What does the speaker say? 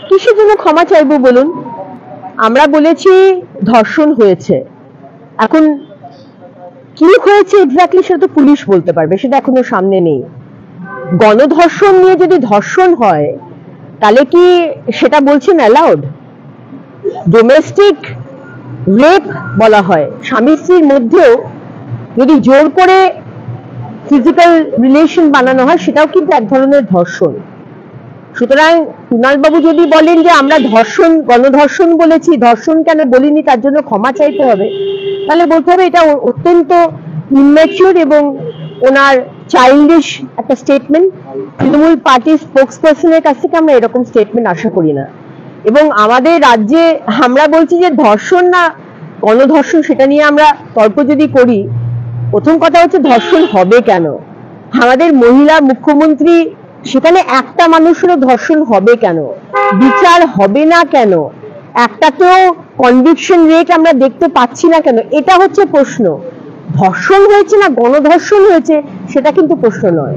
কিসের জন্য ক্ষমা চাইবো বলুন? আমরা বলেছি ধর্ষণ হয়েছে, এখন কি হয়েছে এক্স্যাক্টলি সেটা তো পুলিশ বলতে পারবে, সেটা এখনো সামনে নেই। গণধর্ষণ নিয়ে যদি ধর্ষণ হয় তাহলে কি সেটা বলছেন অ্যালাউড? ডোমেস্টিক রেপ বলা হয়, স্বামী স্ত্রীর মধ্যেও যদি জোর করে ফিজিক্যাল রিলেশন বানানো হয় সেটাও কিন্তু এক ধরনের ধর্ষণ। সুতরাং কুণাল বাবু যদি বলেন যে আমরা ধর্ষণ গণধর্ষণ বলেছি, ধর্ষণ কেন বলিনি তার জন্য ক্ষমা চাইতে হবে, তাহলে বলতে হবে এটা অত্যন্ত ইম্যাচিউর এবং ওনার চাইল্ডিশ একটা স্টেটমেন্ট। তৃণমূল পার্টির স্পোক্স পার্সনের কাছ থেকে আমরা এরকম স্টেটমেন্ট আশা করি না। এবং আমাদের রাজ্যে আমরা বলছি যে ধর্ষণ না গণধর্ষণ, সেটা নিয়ে আমরা তর্ক যদি করি, প্রথম কথা হচ্ছে ধর্ষণ হবে কেন? আমাদের মহিলা মুখ্যমন্ত্রী, সেখানে একটা মানুষেরও ধর্ষণ হবে কেন? বিচার হবে না কেন? একটাতেও কনভিকশন রেট আমরা দেখতে পাচ্ছি না কেন? এটা হচ্ছে প্রশ্ন। ধর্ষণ হয়েছে না গণধর্ষণ হয়েছে সেটা কিন্তু প্রশ্ন নয়।